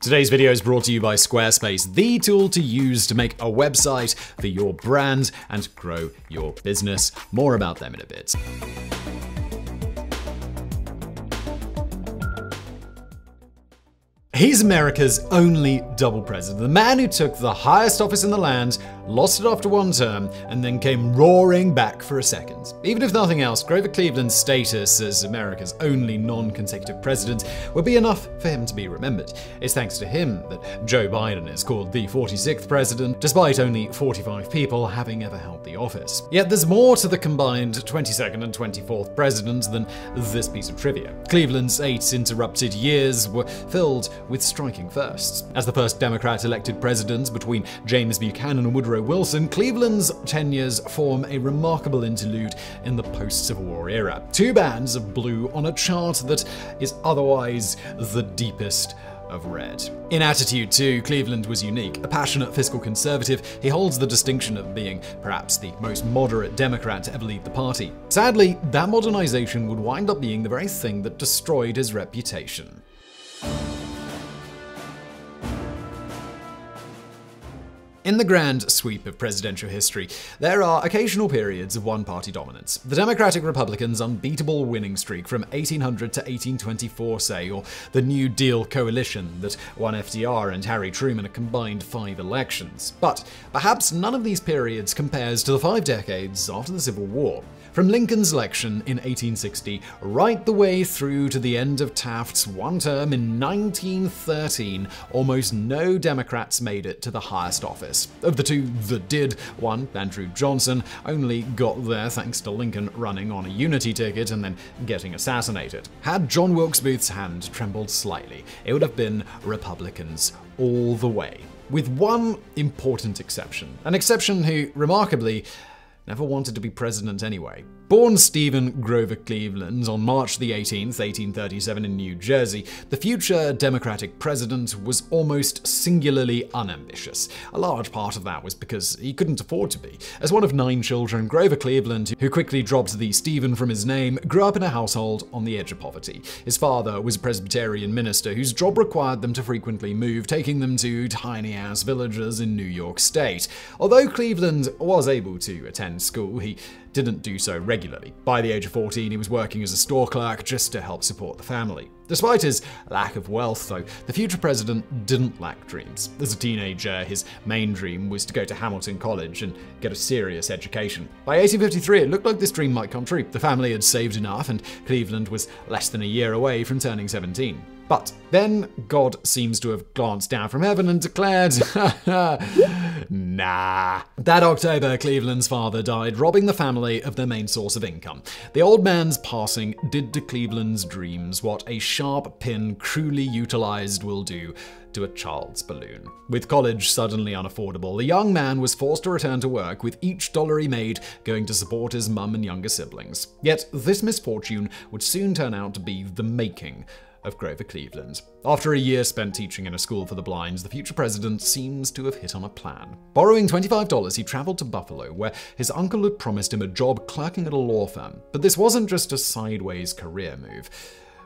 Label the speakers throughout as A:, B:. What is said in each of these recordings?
A: Today's video is brought to you by Squarespace, the tool to use to make a website for your brand and grow your business. More about them in a bit. He's America's only double president, the man who took the highest office in the land, lost it after one term, and then came roaring back for a second. Even if nothing else, Grover Cleveland's status as America's only non-consecutive president would be enough for him to be remembered. It's thanks to him that Joe Biden is called the 46th president, despite only 45 people having ever held the office. Yet there's more to the combined 22nd and 24th president than this piece of trivia. Cleveland's 8 interrupted years were filled with striking firsts. As the first Democrat elected president between James Buchanan and Woodrow Wilson, Cleveland's tenures form a remarkable interlude in the post-Civil War era. Two bands of blue on a chart that is otherwise the deepest of red. In attitude, too, Cleveland was unique. A passionate fiscal conservative, he holds the distinction of being perhaps the most moderate Democrat to ever lead the party. Sadly, that modernization would wind up being the very thing that destroyed his reputation. In the grand sweep of presidential history, there are occasional periods of one-party dominance. The Democratic-Republicans' unbeatable winning streak from 1800 to 1824, say, or the New Deal coalition that won FDR and Harry Truman a combined 5 elections. But perhaps none of these periods compares to the 5 decades after the Civil War. From Lincoln's election in 1860 right the way through to the end of Taft's one term in 1913, almost no Democrats made it to the highest office. Of the two that did, one, Andrew Johnson, only got there thanks to Lincoln running on a unity ticket and then getting assassinated. Had John Wilkes Booth's hand trembled slightly, it would have been Republicans all the way. With one important exception. An exception who, remarkably, never wanted to be president anyway. Born Stephen Grover Cleveland on March the 18th, 1837 in New Jersey, the future Democratic president was almost singularly unambitious. A large part of that was because he couldn't afford to be. As one of 9 children, Grover Cleveland, who quickly dropped the Stephen from his name, grew up in a household on the edge of poverty. His father was a Presbyterian minister whose job required them to frequently move, taking them to tiny-ass villages in New York State. Although Cleveland was able to attend school, he didn't do so regularly. By the age of 14, he was working as a store clerk just to help support the family. Despite his lack of wealth, though, the future president didn't lack dreams. As a teenager, his main dream was to go to Hamilton College and get a serious education. By 1853, it looked like this dream might come true. The family had saved enough, and Cleveland was less than a year away from turning 17. But then God seems to have glanced down from heaven and declared, nah. That October, Cleveland's father died, robbing the family of their main source of income. The old man's passing did to Cleveland's dreams what a sharp pin cruelly utilized will do to a child's balloon. With college suddenly unaffordable, the young man was forced to return to work, with each dollar he made going to support his mum and younger siblings. Yet this misfortune would soon turn out to be the making of Grover Cleveland. After a year spent teaching in a school for the blind, the future president seems to have hit on a plan. Borrowing $25, he traveled to Buffalo, where his uncle had promised him a job clerking at a law firm. But this wasn't just a sideways career move.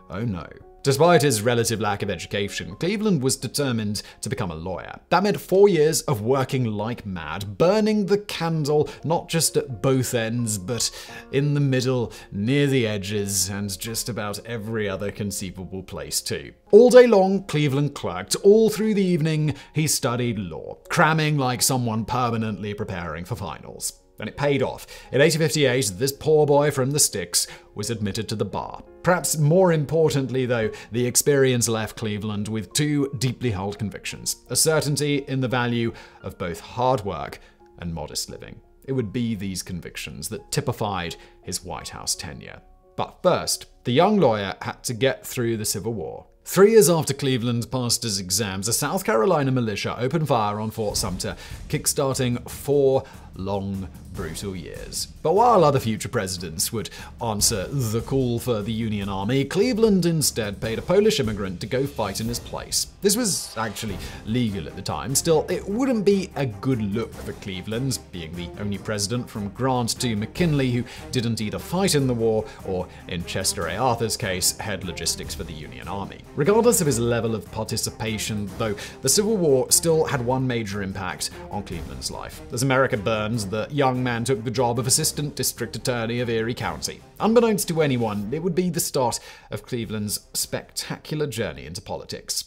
A: Oh no. Despite his relative lack of education, Cleveland was determined to become a lawyer. That meant 4 years of working like mad, burning the candle not just at both ends, but in the middle, near the edges, and just about every other conceivable place too. All day long, Cleveland clerked. All through the evening, he studied law, cramming like someone permanently preparing for finals. And it paid off. In 1858, this poor boy from the sticks was admitted to the bar. Perhaps more importantly, though, the experience left Cleveland with 2 deeply held convictions: a certainty in the value of both hard work and modest living. It would be these convictions that typified his White House tenure. But first, the young lawyer had to get through the Civil War. 3 years after Cleveland passed his exams, a South Carolina militia opened fire on Fort Sumter, kickstarting 4 long, brutal years. But while other future presidents would answer the call for the Union Army, Cleveland instead paid a Polish immigrant to go fight in his place. This was actually legal at the time. Still, it wouldn't be a good look for Cleveland, being the only president from Grant to McKinley who didn't either fight in the war or, in Chester A. Arthur's case, head logistics for the Union Army. Regardless of his level of participation, though, the Civil War still had one major impact on Cleveland's life. As America burned, the young man took the job of Assistant District Attorney of Erie County. Unbeknownst to anyone, it would be the start of Cleveland's spectacular journey into politics.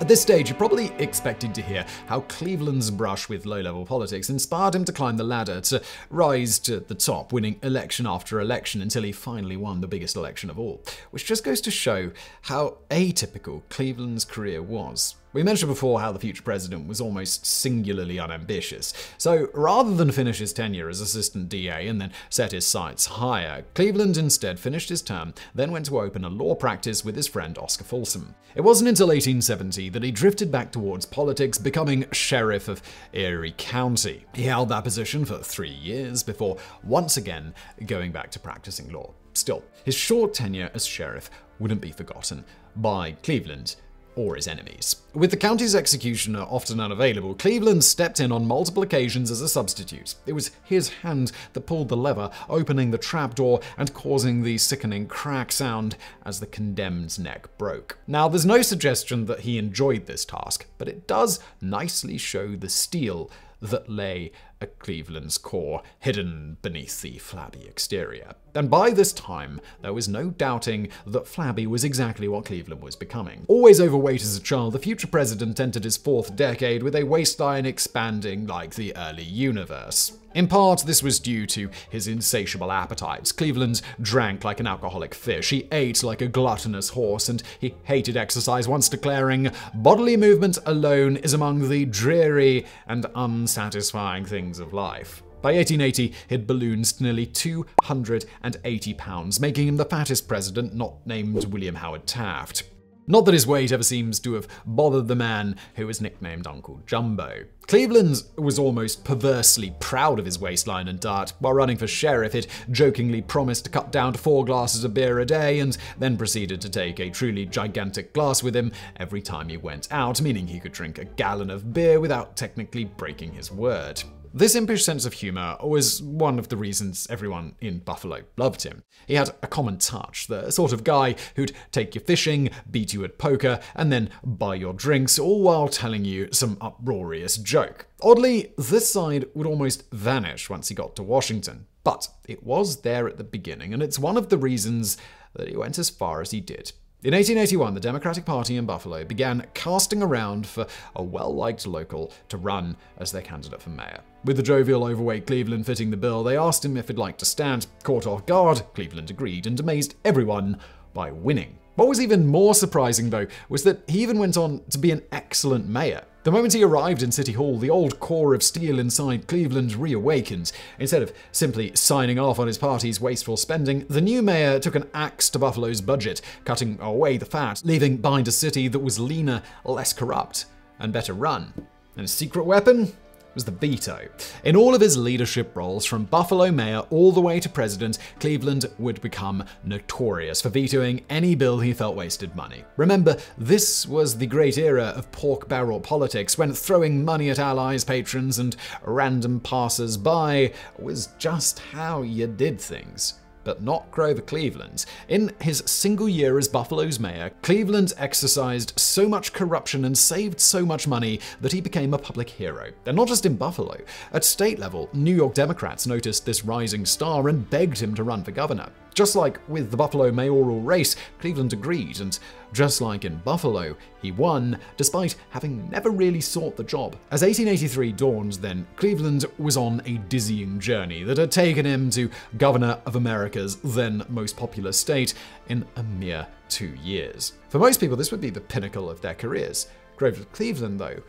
A: At this stage, you're probably expecting to hear how Cleveland's brush with low-level politics inspired him to climb the ladder, to rise to the top, winning election after election until he finally won the biggest election of all. Which just goes to show how atypical Cleveland's career was. We mentioned before how the future president was almost singularly unambitious. So rather than finish his tenure as assistant DA and then set his sights higher, Cleveland instead finished his term, then went to open a law practice with his friend Oscar Folsom. It wasn't until 1870 that he drifted back towards politics, becoming sheriff of Erie County. He held that position for 3 years before once again going back to practicing law. Still, his short tenure as sheriff wouldn't be forgotten by Cleveland or his enemies. With the county's executioner often unavailable, Cleveland stepped in on multiple occasions as a substitute. It was his hand that pulled the lever, opening the trapdoor and causing the sickening crack sound as the condemned's neck broke. Now, there's no suggestion that he enjoyed this task, but it does nicely show the steel that lay at Cleveland's core, hidden beneath the flabby exterior. And by this time, there was no doubting that flabby was exactly what Cleveland was becoming. Always overweight as a child, the future president entered his 4th decade with a waistline expanding like the early universe. In part, this was due to his insatiable appetites. Cleveland drank like an alcoholic fish, he ate like a gluttonous horse, and he hated exercise, once declaring, "Bodily movement alone is among the dreary and unsatisfying things of life." By 1880, he'd ballooned to nearly 280 pounds, making him the fattest president not named William Howard Taft. Not that his weight ever seems to have bothered the man who was nicknamed Uncle Jumbo. Cleveland was almost perversely proud of his waistline and diet. While running for sheriff, he'd jokingly promised to cut down to 4 glasses of beer a day and then proceeded to take a truly gigantic glass with him every time he went out, meaning he could drink a gallon of beer without technically breaking his word. This impish sense of humor was one of the reasons everyone in Buffalo loved him. He had a common touch, the sort of guy who'd take you fishing, beat you at poker, and then buy your drinks, all while telling you some uproarious joke. Oddly, this side would almost vanish once he got to Washington. But it was there at the beginning, and it's one of the reasons that he went as far as he did. In 1881, the Democratic Party in Buffalo began casting around for a well-liked local to run as their candidate for mayor. With the jovial, overweight Cleveland fitting the bill, they asked him if he'd like to stand. Caught off guard, Cleveland agreed and amazed everyone by winning. What was even more surprising, though, was that he even went on to be an excellent mayor. The moment he arrived in City Hall, the old core of steel inside Cleveland reawakened. Instead of simply signing off on his party's wasteful spending, the new mayor took an axe to Buffalo's budget, cutting away the fat, leaving behind a city that was leaner, less corrupt, and better run. And his secret weapon was the veto. In all of his leadership roles, from Buffalo mayor all the way to president, Cleveland would become notorious for vetoing any bill he felt wasted money. Remember, this was the great era of pork barrel politics, when throwing money at allies, patrons, and random passers-by was just how you did things. But not Grover Cleveland. In his single year as Buffalo's mayor, Cleveland exercised so much corruption and saved so much money that he became a public hero. And not just in Buffalo. At state level, New York Democrats noticed this rising star and begged him to run for governor. Just like with the Buffalo mayoral race, Cleveland agreed, and just like in Buffalo, he won, despite having never really sought the job. As 1883 dawned then, Cleveland was on a dizzying journey that had taken him to governor of America's then most populous state in a mere 2 years. For most people, this would be the pinnacle of their careers. Grover Cleveland, though,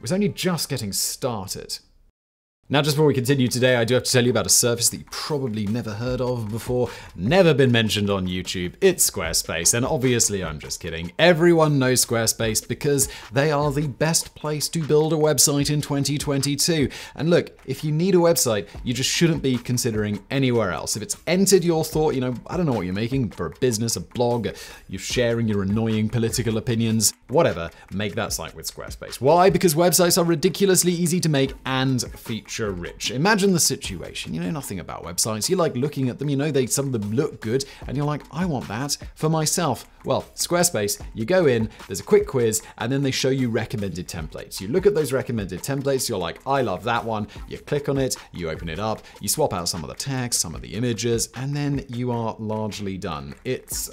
A: was only just getting started. Now, just before we continue today, I do have to tell you about a service that you probably never heard of before, never been mentioned on YouTube. It's Squarespace, and obviously I'm just kidding. Everyone knows Squarespace because they are the best place to build a website in 2022. And look, if you need a website, you just shouldn't be considering anywhere else. If it's entered your thought, I don't know what you're making for a business, a blog, you're sharing your annoying political opinions, whatever, make that site with Squarespace. Why? Because websites are ridiculously easy to make and feature rich. Imagine the situation. You know nothing about websites. You like looking at them. You know some of them look good, and you're like, I want that for myself. Well, Squarespace, you go in, there's a quick quiz, and then they show you recommended templates. You look at those recommended templates, you're like, I love that one. You click on it, you open it up, you swap out some of the text, some of the images, and then you are largely done. It's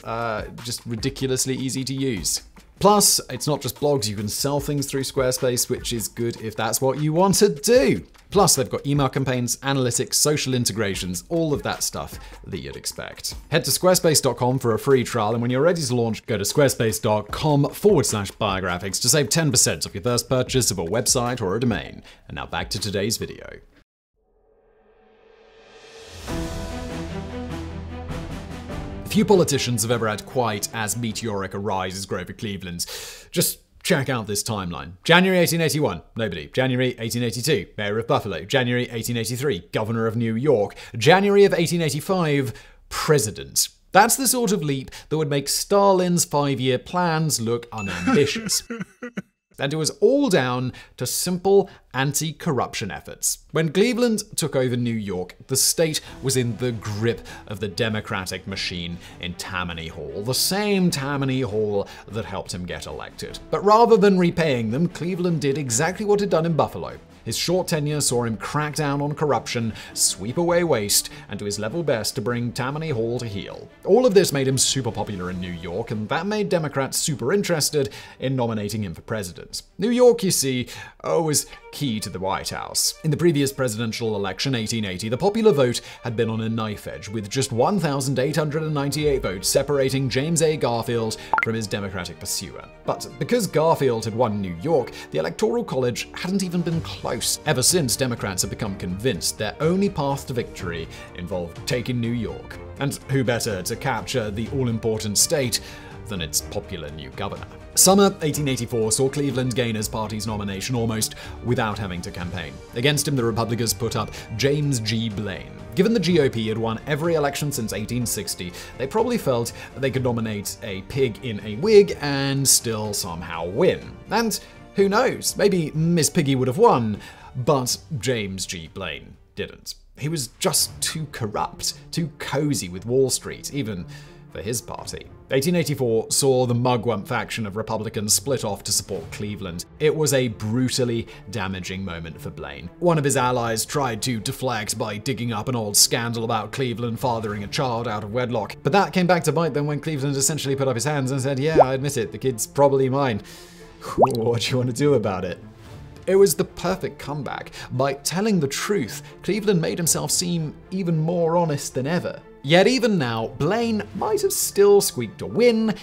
A: just ridiculously easy to use. Plus, it's not just blogs, you can sell things through Squarespace, which is good if that's what you want to do. Plus, they've got email campaigns, analytics, social integrations, all of that stuff that you'd expect. Head to squarespace.com for a free trial, and when you're ready to launch, go to squarespace.com/biographics to save 10% off your first purchase of a website or a domain. And now back to today's video. Few politicians have ever had quite as meteoric a rise as Grover Cleveland's. Just check out this timeline. January 1881, nobody. January 1882, Mayor of Buffalo. January 1883, Governor of New York. January of 1885, President. That's the sort of leap that would make Stalin's 5-year plans look unambitious. And it was all down to simple anti-corruption efforts. When Cleveland took over New York, the state was in the grip of the Democratic machine in Tammany Hall, the same Tammany Hall that helped him get elected. But rather than repaying them, Cleveland did exactly what he'd done in Buffalo. His short tenure saw him crack down on corruption, sweep away waste, and do his level best to bring Tammany Hall to heel. All of this made him super popular in New York, and that made Democrats super interested in nominating him for president. New York, you see, was key to the White House. In the previous presidential election, 1880, the popular vote had been on a knife edge, with just 1,898 votes separating James A. Garfield from his Democratic pursuer. But because Garfield had won New York, the Electoral College hadn't even been close. Ever since, Democrats have become convinced their only path to victory involved taking New York. And who better to capture the all-important state than its popular new governor? Summer 1884 saw Cleveland gain his party's nomination almost without having to campaign. Against him, the Republicans put up James G. Blaine. Given the GOP had won every election since 1860, they probably felt they could nominate a pig in a wig and still somehow win. And who knows, maybe Miss Piggy would have won, but James G. Blaine didn't. He was just too corrupt, too cozy with Wall Street, even for his party. 1884 saw the mugwump faction of Republicans split off to support Cleveland. It was a brutally damaging moment for Blaine. One of his allies tried to deflect by digging up an old scandal about Cleveland fathering a child out of wedlock, but that came back to bite them when Cleveland essentially put up his hands and said, yeah, I admit it, the kid's probably mine. What do you want to do about it? It was the perfect comeback. By telling the truth, Cleveland made himself seem even more honest than ever. Yet even now, Blaine might have still squeaked a win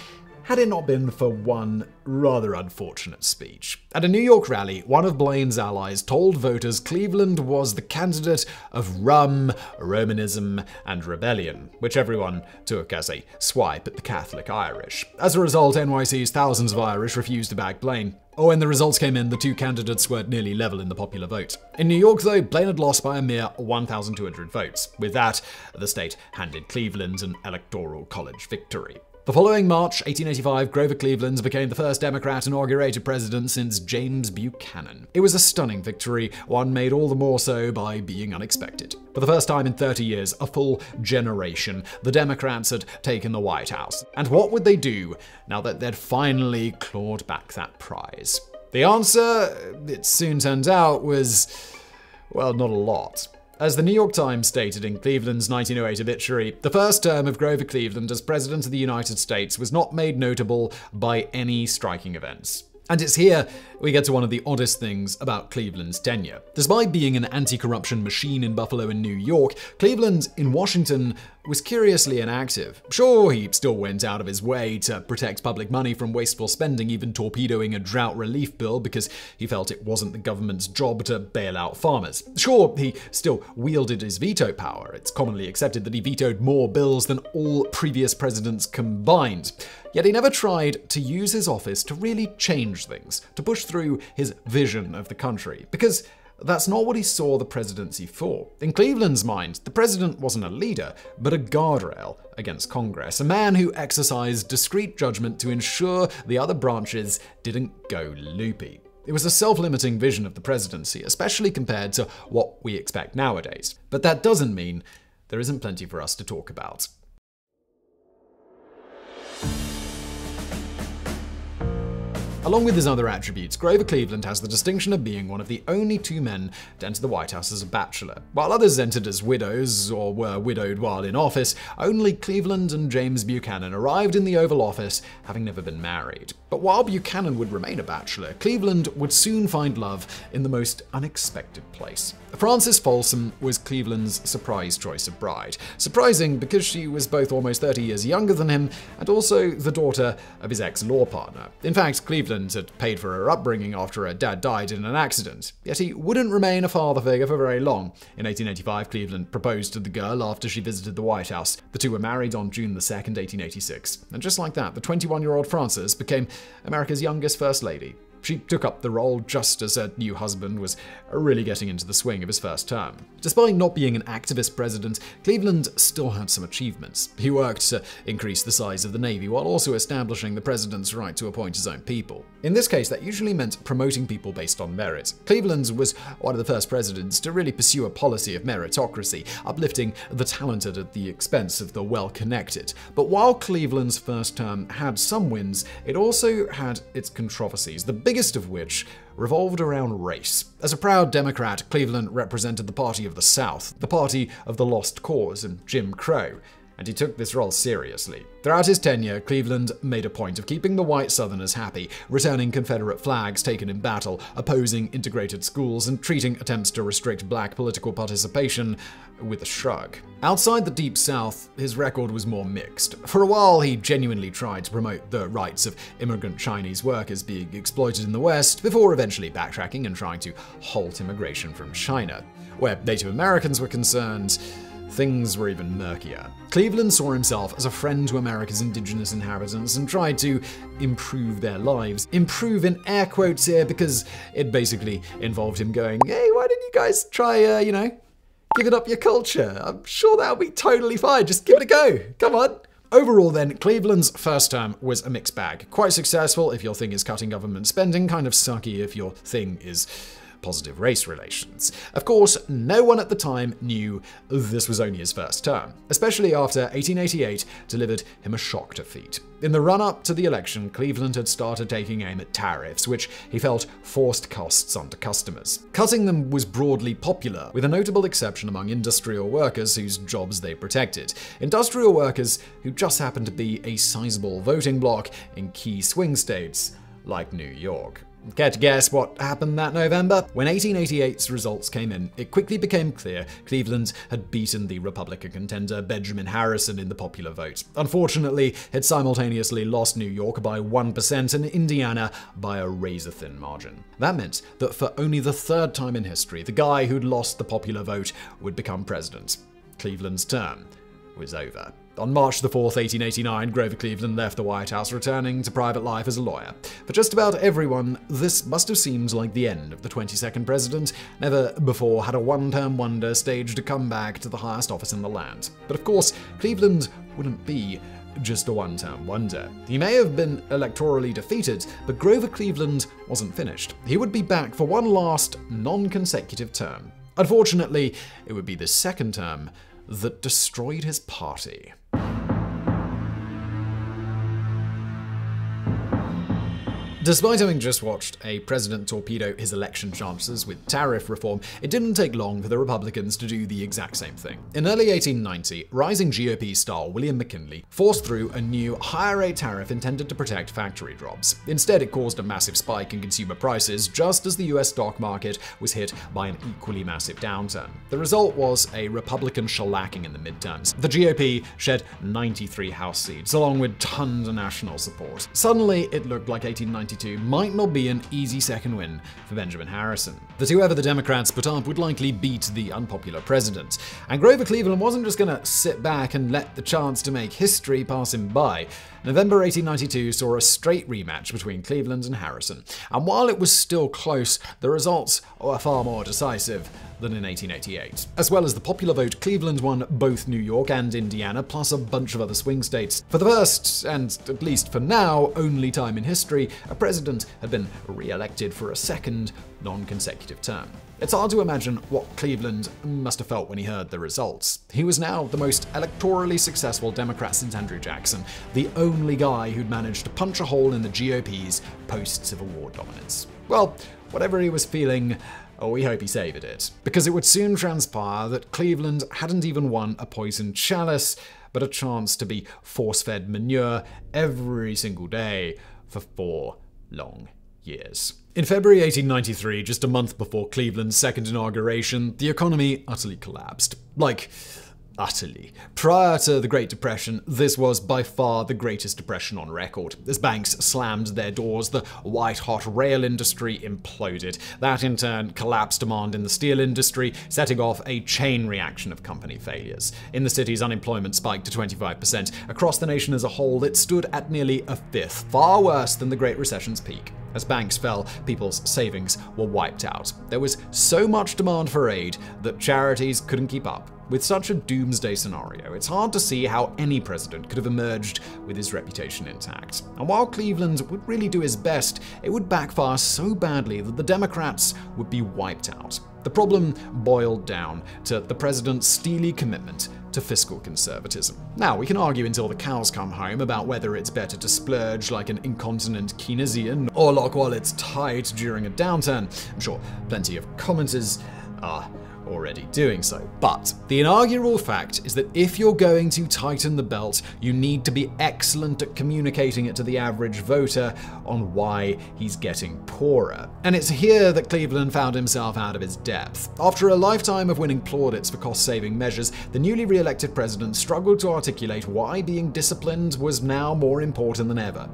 A: had it not been for one rather unfortunate speech. At a New York rally, one of Blaine's allies told voters Cleveland was the candidate of rum, Romanism, and rebellion, which everyone took as a swipe at the Catholic Irish. As a result, NYC's thousands of Irish refused to back Blaine. When the results came in, the two candidates were nearly level in the popular vote. In New York, though, Blaine had lost by a mere 1,200 votes. With that, the state handed Cleveland an Electoral College victory. The following March, 1885, Grover Cleveland became the first Democrat inaugurated president since James Buchanan. It was a stunning victory, one made all the more so by being unexpected. For the first time in 30 years, a full generation, the Democrats had taken the White House. And what would they do now that they'd finally clawed back that prize? The answer, it soon turned out, was, well, not a lot. As the New York Times stated in Cleveland's 1908 obituary, the first term of Grover Cleveland as President of the United States was not made notable by any striking events. And it's here we get to one of the oddest things about Cleveland's tenure. Despite being an anti-corruption machine in Buffalo and New York, Cleveland in Washington was curiously inactive. Sure, he still went out of his way to protect public money from wasteful spending, even torpedoing a drought relief bill because he felt it wasn't the government's job to bail out farmers. Sure, he still wielded his veto power. It's commonly accepted that he vetoed more bills than all previous presidents combined. Yet he never tried to use his office to really change things, to push through his vision of the country, because that's not what he saw the presidency for. In Cleveland's mind, the president wasn't a leader, but a guardrail against Congress, a man who exercised discreet judgment to ensure the other branches didn't go loopy. It was a self-limiting vision of the presidency, especially compared to what we expect nowadays. But that doesn't mean there isn't plenty for us to talk about. Along with his other attributes, Grover Cleveland has the distinction of being one of the only two men to enter the White House as a bachelor. While others entered as widows or were widowed while in office, only Cleveland and James Buchanan arrived in the Oval Office having never been married. But while Buchanan would remain a bachelor, Cleveland would soon find love in the most unexpected place. Frances Folsom was Cleveland's surprise choice of bride. Surprising because she was both almost 30 years younger than him and also the daughter of his ex-law partner. In fact, Cleveland had paid for her upbringing after her dad died in an accident. Yet he wouldn't remain a father figure for very long. In 1885, Cleveland proposed to the girl after she visited the White House. The two were married on June 2, 1886. And just like that, the 21-year-old Frances became America's youngest First Lady. She took up the role just as her new husband was really getting into the swing of his first term. Despite not being an activist president, Cleveland still had some achievements. He worked to increase the size of the Navy while also establishing the president's right to appoint his own people. In this case, that usually meant promoting people based on merit. Cleveland was one of the first presidents to really pursue a policy of meritocracy, uplifting the talented at the expense of the well-connected. But while Cleveland's first term had some wins, it also had its controversies, the biggest of which revolved around race. As a proud Democrat, Cleveland represented the party of the South, the party of the lost cause and Jim Crow, and he took this role seriously. Throughout his tenure, Cleveland made a point of keeping the white Southerners happy, returning Confederate flags taken in battle, opposing integrated schools, and treating attempts to restrict black political participation with a shrug. Outside the Deep South, his record was more mixed. For a while, he genuinely tried to promote the rights of immigrant Chinese workers being exploited in the West, before eventually backtracking and trying to halt immigration from China. Where Native Americans were concerned, things were even murkier. Cleveland saw himself as a friend to America's indigenous inhabitants and tried to improve their lives. Improve in air quotes here because it basically involved him going, hey, why didn't you guys try, giving up your culture? I'm sure that'll be totally fine. Just give it a go. Come on. Overall then, Cleveland's first term was a mixed bag. Quite successful if your thing is cutting government spending, kind of sucky if your thing is positive race relations. Of course, no one at the time knew this was only his first term, especially after 1888 delivered him a shock defeat. In the run-up to the election, Cleveland had started taking aim at tariffs, which he felt forced costs onto customers. Cutting them was broadly popular, with a notable exception among industrial workers whose jobs they protected. Industrial workers who just happened to be a sizable voting bloc in key swing states like New York. Care to guess what happened that November? When 1888's results came in, it quickly became clear Cleveland had beaten the Republican contender Benjamin Harrison in the popular vote. Unfortunately, it simultaneously lost New York by 1% and Indiana by a razor-thin margin. That meant that for only the third time in history, the guy who'd lost the popular vote would become president. Cleveland's term was over. On March 4, 1889, Grover Cleveland left the White House, returning to private life as a lawyer. For just about everyone, this must have seemed like the end of the 22nd president. Never before had a one-term wonder staged a comeback to the highest office in the land. But of course, Cleveland wouldn't be just a one-term wonder. He may have been electorally defeated, but Grover Cleveland wasn't finished. He would be back for one last, non-consecutive term. Unfortunately, it would be the second term that destroyed his party. Despite having just watched a president torpedo his election chances with tariff reform, it didn't take long for the Republicans to do the exact same thing. In early 1890, rising GOP star William McKinley forced through a new higher rate tariff intended to protect factory jobs. Instead, it caused a massive spike in consumer prices just as the US stock market was hit by an equally massive downturn. The result was a Republican shellacking in the midterms. The GOP shed 93 House seats, along with tons of national support. Suddenly, it looked like 1892 might not be an easy second win for Benjamin Harrison. That whoever the Democrats put up would likely beat the unpopular president. And Grover Cleveland wasn't just going to sit back and let the chance to make history pass him by. November 1892 saw a straight rematch between Cleveland and Harrison. And while it was still close, the results were far more decisive than in 1888. As well as the popular vote, Cleveland won both New York and Indiana, plus a bunch of other swing states. For the first, and at least for now, only time in history, a president had been re-elected for a second, non-consecutive term. It's hard to imagine what Cleveland must have felt when he heard the results. He was now the most electorally successful Democrat since Andrew Jackson, the only guy who'd managed to punch a hole in the GOP's post-Civil War dominance. Well, whatever he was feeling, we hope he savored it. Because it would soon transpire that Cleveland hadn't even won a poisoned chalice, but a chance to be force-fed manure every single day for 4 long years. In February 1893, just a month before Cleveland's second inauguration, the economy utterly collapsed. Utterly. Prior to the Great Depression, this was by far the greatest depression on record. As banks slammed their doors, the white-hot rail industry imploded. That in turn collapsed demand in the steel industry, setting off a chain reaction of company failures. In the cities, unemployment spiked to 25%. Across the nation as a whole, it stood at nearly a fifth, far worse than the Great Recession's peak. As banks fell, people's savings were wiped out. There was so much demand for aid that charities couldn't keep up. With such a doomsday scenario, it's hard to see how any president could have emerged with his reputation intact. And while Cleveland would really do his best, it would backfire so badly that the Democrats would be wiped out. The problem boiled down to the president's steely commitment to fiscal conservatism. Now, we can argue until the cows come home about whether it's better to splurge like an incontinent Keynesian or lock while it's tight during a downturn. I'm sure plenty of commenters are already doing so. But the inaugural fact is that if you're going to tighten the belt, you need to be excellent at communicating it to the average voter on why he's getting poorer. And it's here that Cleveland found himself out of his depth. After a lifetime of winning plaudits for cost-saving measures, the newly re-elected president struggled to articulate why being disciplined was now more important than ever.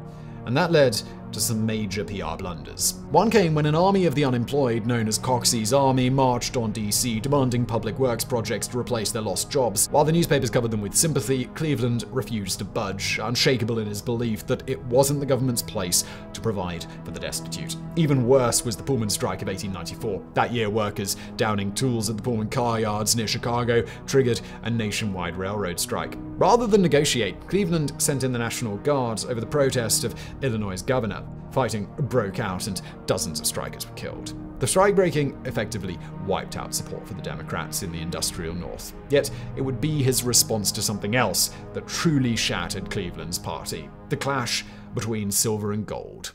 A: And that led to some major PR blunders. One came when an army of the unemployed, known as Coxey's Army, marched on DC, demanding public works projects to replace their lost jobs. While the newspapers covered them with sympathy, Cleveland refused to budge, unshakable in his belief that it wasn't the government's place to provide for the destitute. Even worse was the Pullman strike of 1894. That year, workers downing tools at the Pullman car yards near Chicago triggered a nationwide railroad strike. Rather than negotiate, Cleveland sent in the National Guard over the protest of Illinois' governor. Fighting broke out and dozens of strikers were killed. The strike-breaking effectively wiped out support for the Democrats in the industrial North. Yet it would be his response to something else that truly shattered Cleveland's party: the clash between silver and gold.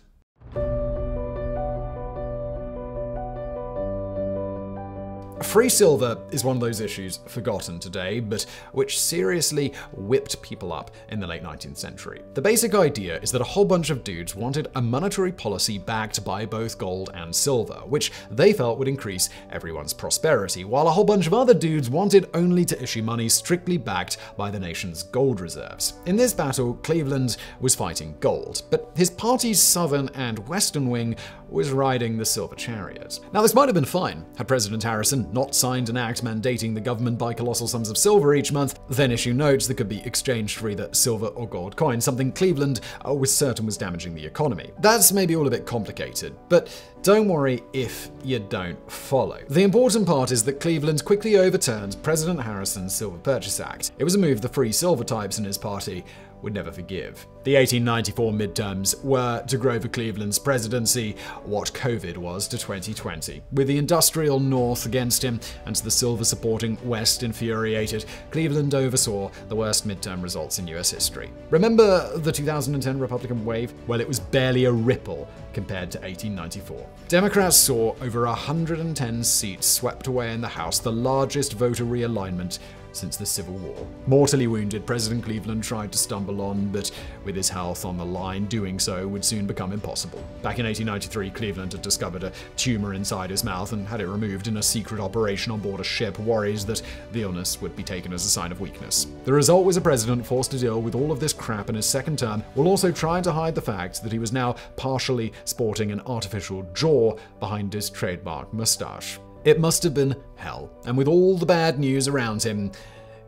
A: Free silver is one of those issues forgotten today, but which seriously whipped people up in the late 19th century. The basic idea is that a whole bunch of dudes wanted a monetary policy backed by both gold and silver, which they felt would increase everyone's prosperity, while a whole bunch of other dudes wanted only to issue money strictly backed by the nation's gold reserves. In this battle, Cleveland was fighting gold, but his party's southern and western wing was riding the silver chariot. Now, this might have been fine had President Harrison not signed an act mandating the government buy colossal sums of silver each month, then issue notes that could be exchanged for either silver or gold coins, something Cleveland was certain was damaging the economy. That's maybe all a bit complicated, but don't worry if you don't follow. The important part is that Cleveland quickly overturned President Harrison's Silver Purchase Act. It was a move the free silver types in his party would never forgive. The 1894 midterms were to Grover Cleveland's presidency what COVID was to 2020. With the industrial North against him and the silver-supporting West infuriated, Cleveland oversaw the worst midterm results in US history. Remember the 2010 Republican wave? Well, it was barely a ripple compared to 1894. Democrats saw over 110 seats swept away in the House, the largest voter realignment since the Civil War. Mortally wounded, President Cleveland tried to stumble on, but with his health on the line, doing so would soon become impossible. Back in 1893, Cleveland had discovered a tumor inside his mouth and had it removed in a secret operation on board a ship, worries that the illness would be taken as a sign of weakness. The result was a president forced to deal with all of this crap in his second term, while also trying to hide the fact that he was now partially sporting an artificial jaw behind his trademark mustache. It must have been hell, and with all the bad news around him,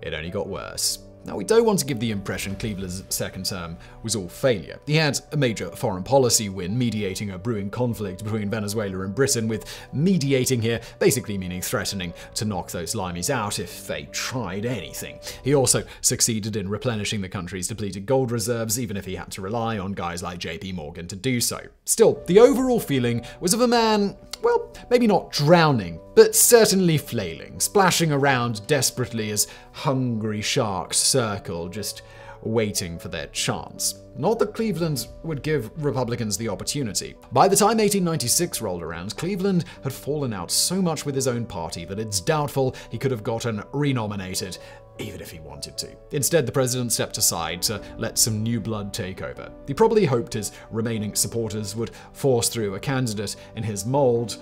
A: it only got worse. Now, we don't want to give the impression Cleveland's second term was all failure. He had a major foreign policy win, mediating a brewing conflict between Venezuela and Britain, with mediating here basically meaning threatening to knock those limeys out if they tried anything. He also succeeded in replenishing the country's depleted gold reserves, even if he had to rely on guys like JP Morgan to do so. Still, the overall feeling was of a man, well, maybe not drowning, but certainly flailing, splashing around desperately as hungry sharks circle, just waiting for their chance. Not that Cleveland would give Republicans the opportunity. By the time 1896 rolled around, Cleveland had fallen out so much with his own party that it's doubtful he could have gotten renominated, even if he wanted to. Instead, the president stepped aside to let some new blood take over. He probably hoped his remaining supporters would force through a candidate in his mold,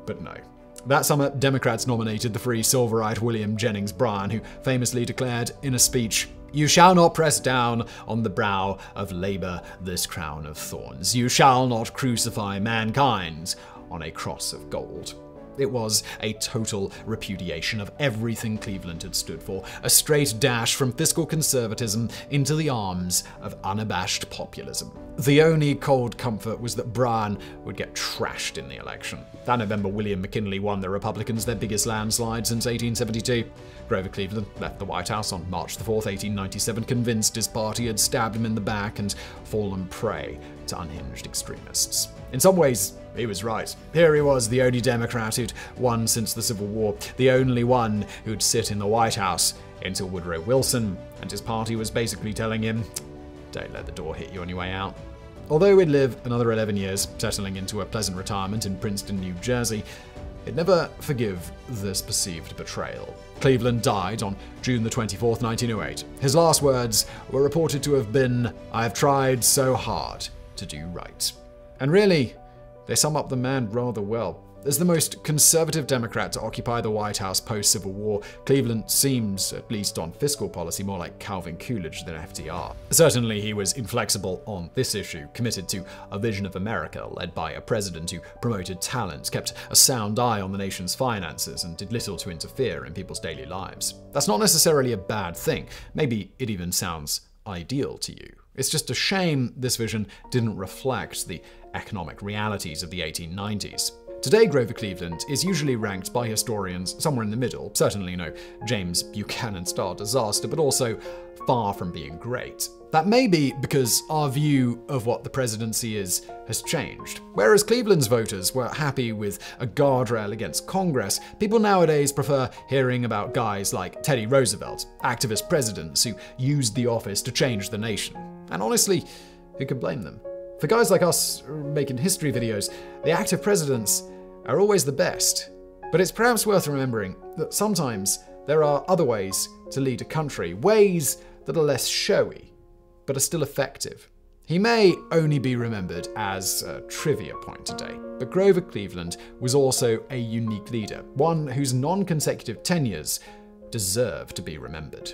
A: but no. That summer, Democrats nominated the free Silverite William Jennings Bryan, who famously declared in a speech, "You shall not press down on the brow of labor this crown of thorns. You shall not crucify mankind on a cross of gold." It was a total repudiation of everything Cleveland had stood for, a straight dash from fiscal conservatism into the arms of unabashed populism. The only cold comfort was that Bryan would get trashed in the election. That November, William McKinley won the Republicans their biggest landslide since 1872. Grover Cleveland left the White House on March 4, 1897, convinced his party had stabbed him in the back and fallen prey to unhinged extremists. In some ways, he was right. Here he was, the only Democrat who'd won since the Civil War, the only one who'd sit in the White House until Woodrow Wilson and his party was basically telling him, "Don't let the door hit you on your way out." Although he'd live another 11 years, settling into a pleasant retirement in Princeton, New Jersey, he'd never forgive this perceived betrayal. Cleveland died on June 24, 1908. His last words were reported to have been, "I have tried so hard to do right." And really, they sum up the man rather well. As the most conservative Democrat to occupy the White House post-Civil War, Cleveland seems, at least on fiscal policy, more like Calvin Coolidge than FDR. Certainly, he was inflexible on this issue, committed to a vision of America led by a president who promoted talent, kept a sound eye on the nation's finances, and did little to interfere in people's daily lives. That's not necessarily a bad thing. Maybe it even sounds ideal to you. It's just a shame this vision didn't reflect the economic realities of the 1890s. Today, Grover Cleveland is usually ranked by historians somewhere in the middle, certainly no James Buchanan-style disaster, but also far from being great. That may be because our view of what the presidency is has changed. Whereas Cleveland's voters were happy with a guardrail against Congress, people nowadays prefer hearing about guys like Teddy Roosevelt, activist presidents who used the office to change the nation. And honestly, who could blame them? For guys like us making history videos, the active presidents are always the best. But it's perhaps worth remembering that sometimes there are other ways to lead a country, ways that are less showy, but are still effective. He may only be remembered as a trivia point today, but Grover Cleveland was also a unique leader, one whose non-consecutive tenures deserve to be remembered.